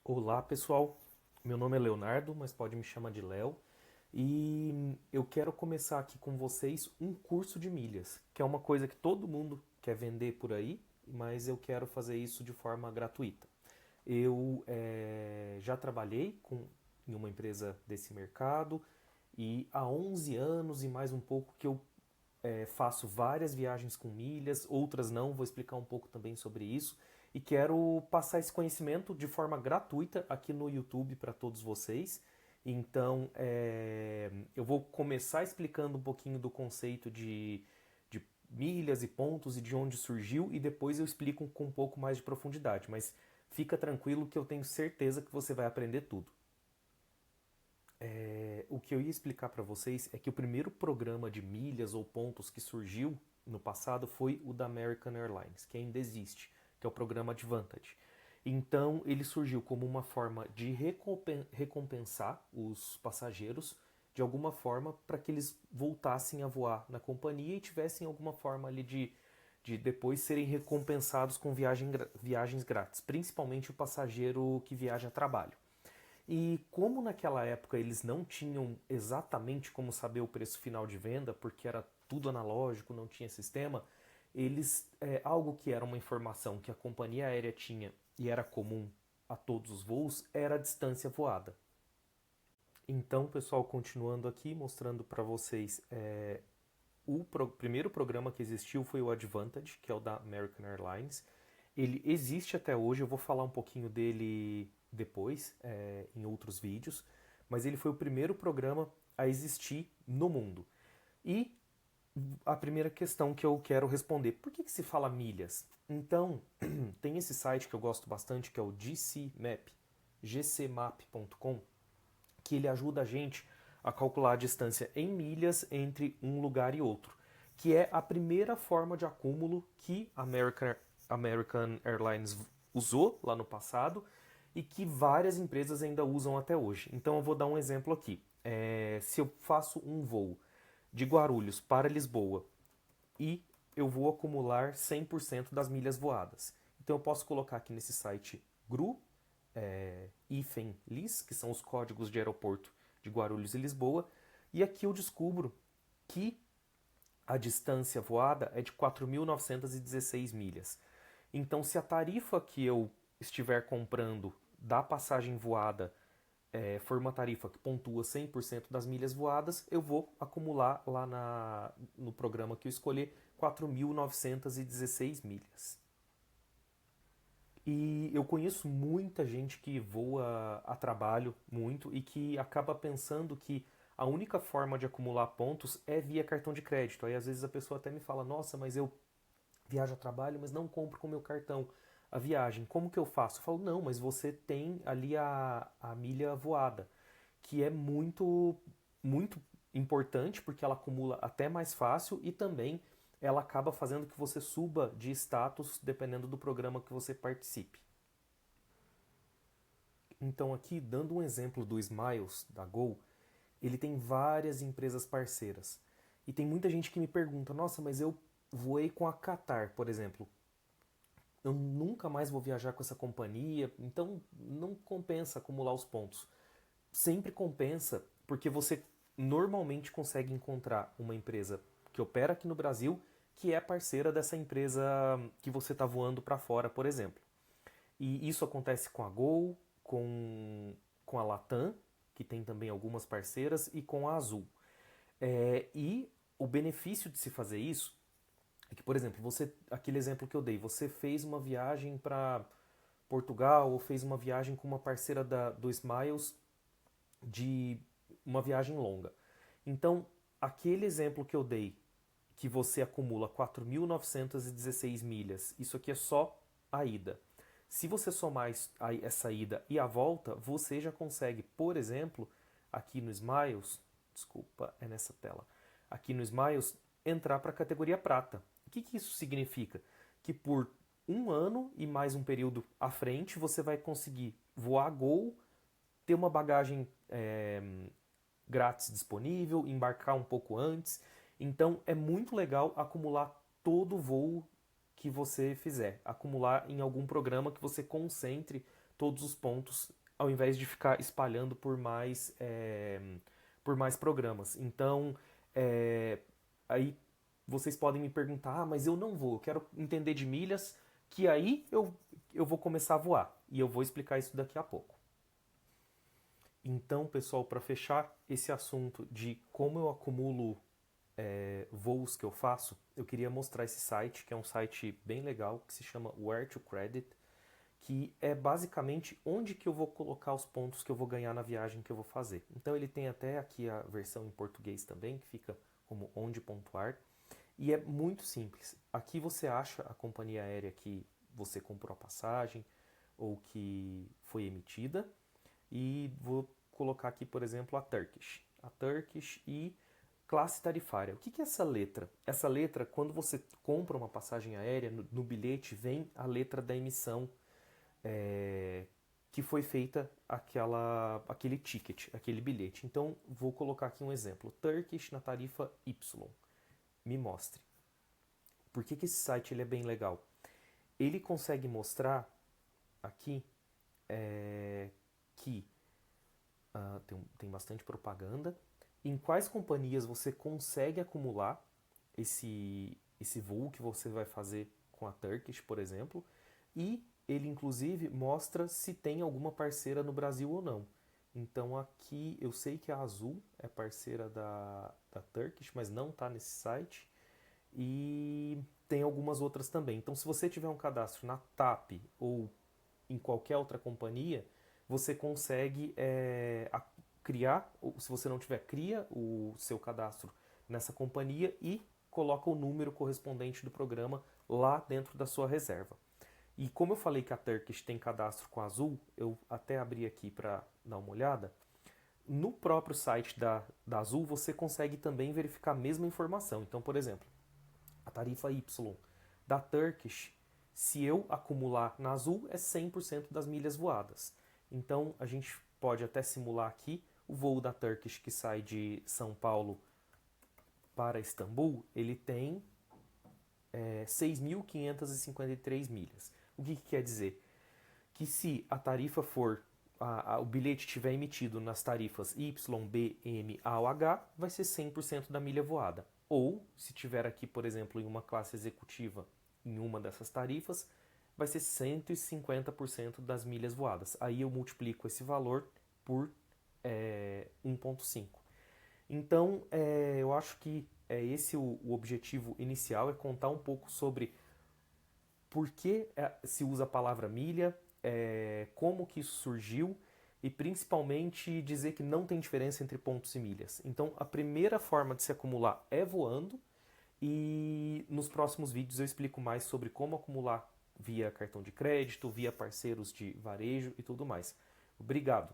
Olá pessoal, meu nome é Leonardo, mas pode me chamar de Léo. E eu quero começar aqui com vocês um curso de milhas, que é uma coisa que todo mundo quer vender por aí, mas eu quero fazer isso de forma gratuita. Eu já trabalhei em uma empresa desse mercado e há 11 anos e mais um pouco que eu faço várias viagens com milhas, outras não, vou explicar um pouco também sobre isso. E quero passar esse conhecimento de forma gratuita aqui no YouTube para todos vocês. Então, eu vou começar explicando um pouquinho do conceito de milhas e pontos e de onde surgiu, e depois eu explico com um pouco mais de profundidade. Mas fica tranquilo que eu tenho certeza que você vai aprender tudo. O que eu ia explicar para vocês é que o primeiro programa de milhas ou pontos que surgiu no passado foi o da American Airlines, que ainda existe, que é o programa Advantage. Então, ele surgiu como uma forma de recompensar os passageiros de alguma forma para que eles voltassem a voar na companhia e tivessem alguma forma ali de depois serem recompensados com viagens grátis, principalmente o passageiro que viaja a trabalho. E como naquela época eles não tinham exatamente como saber o preço final de venda, porque era tudo analógico, não tinha sistema, algo que era uma informação que a companhia aérea tinha e era comum a todos os voos, era a distância voada. Então, pessoal, continuando aqui, mostrando para vocês, primeiro programa que existiu foi o Advantage, que é o da American Airlines. Ele existe até hoje, eu vou falar um pouquinho dele depois, em outros vídeos, mas ele foi o primeiro programa a existir no mundo. E a primeira questão que eu quero responder, por que se fala milhas? Então, tem esse site que eu gosto bastante, que é o GCMap, gcmap.com, que ele ajuda a gente a calcular a distância em milhas entre um lugar e outro, que é a primeira forma de acúmulo que a American Airlines usou lá no passado e que várias empresas ainda usam até hoje. Então eu vou dar um exemplo aqui. Se eu faço um voo de Guarulhos para Lisboa e eu vou acumular 100% das milhas voadas. Então eu posso colocar aqui nesse site GRU, IFEM-LIS, que são os códigos de aeroporto de Guarulhos e Lisboa, e aqui eu descubro que a distância voada é de 4.916 milhas. Então, se a tarifa que eu estiver comprando da passagem voada for uma tarifa que pontua 100% das milhas voadas, eu vou acumular lá no programa que eu escolher 4.916 milhas. E eu conheço muita gente que voa a trabalho muito e que acaba pensando que a única forma de acumular pontos é via cartão de crédito. Aí às vezes a pessoa até me fala: Nossa, mas eu viajo a trabalho, mas não compro com o meu cartão a viagem. Como que eu faço? Eu falo: Não, mas você tem ali a milha voada, que é muito importante porque ela acumula até mais fácil e também ela acaba fazendo que você suba de status dependendo do programa que você participe. Então, aqui, dando um exemplo do Smiles, da Gol, ele tem várias empresas parceiras. E tem muita gente que me pergunta: Nossa, mas eu voei com a Qatar, por exemplo. Eu nunca mais vou viajar com essa companhia, então não compensa acumular os pontos. Sempre compensa, porque você normalmente consegue encontrar uma empresa que opera aqui no Brasil que é parceira dessa empresa que você está voando para fora, por exemplo. E isso acontece com a Gol, com a Latam, que tem também algumas parceiras, e com a Azul. E o benefício de se fazer isso é que, por exemplo, aquele exemplo que eu dei, você fez uma viagem para Portugal ou fez uma viagem com uma parceira do Smiles de uma viagem longa. Então, aquele exemplo que eu dei, que você acumula 4.916 milhas, isso aqui é só a ida. Se você somar essa ida e a volta, você já consegue, por exemplo, aqui no Smiles, desculpa, é nessa tela, aqui no Smiles, entrar para a categoria prata. O que isso significa? Que por um ano e mais um período à frente, você vai conseguir voar Gol, ter uma bagagem grátis disponível, embarcar um pouco antes. Então é muito legal acumular todo o voo que você fizer, acumular em algum programa que você concentre todos os pontos, ao invés de ficar espalhando por mais programas. Então, aí vocês podem me perguntar, mas eu não vou, eu quero entender de milhas, que aí eu vou começar a voar. E eu vou explicar isso daqui a pouco. Então, pessoal, para fechar esse assunto de como eu acumulo voos que eu faço, eu queria mostrar esse site, que é um site bem legal, que se chama Where to Credit, que é basicamente onde que eu vou colocar os pontos que eu vou ganhar na viagem que eu vou fazer. Então ele tem até aqui a versão em português também, que fica como onde pontuar, e é muito simples. Aqui você acha a companhia aérea que você comprou a passagem ou que foi emitida, e vou colocar aqui, por exemplo, a Turkish. A Turkish e classe tarifária. O que é essa letra? Essa letra, quando você compra uma passagem aérea, no bilhete vem a letra da emissão que foi feita aquele ticket, aquele bilhete. Então, vou colocar aqui um exemplo. Turkish na tarifa Y. Me mostre. Por que esse site ele é bem legal? Ele consegue mostrar aqui que tem bastante propaganda, em quais companhias você consegue acumular esse voo que você vai fazer com a Turkish, por exemplo, e ele inclusive mostra se tem alguma parceira no Brasil ou não. Então aqui eu sei que a Azul é parceira da Turkish, mas não está nesse site, e tem algumas outras também. Então se você tiver um cadastro na TAP ou em qualquer outra companhia, você consegue criar, ou se você não tiver, cria o seu cadastro nessa companhia e coloca o número correspondente do programa lá dentro da sua reserva. E como eu falei que a Turkish tem cadastro com a Azul, eu até abri aqui para dar uma olhada. No próprio site da Azul você consegue também verificar a mesma informação. Então, por exemplo, a tarifa Y da Turkish, se eu acumular na Azul, é 100% das milhas voadas. Então, a gente pode até simular aqui o voo da Turkish que sai de São Paulo para Istambul, ele tem 6.553 milhas. O que quer dizer? Que se a tarifa for, o bilhete estiver emitido nas tarifas Y, B, M, A ou H, vai ser 100% da milha voada. Ou, se tiver aqui, por exemplo, em uma classe executiva, em uma dessas tarifas, vai ser 150% das milhas voadas. Aí eu multiplico esse valor por 1,5. Então, eu acho que esse o objetivo inicial, é contar um pouco sobre por que se usa a palavra milha, como que isso surgiu e principalmente dizer que não tem diferença entre pontos e milhas. Então, a primeira forma de se acumular é voando, e nos próximos vídeos eu explico mais sobre como acumular via cartão de crédito, via parceiros de varejo e tudo mais. Obrigado!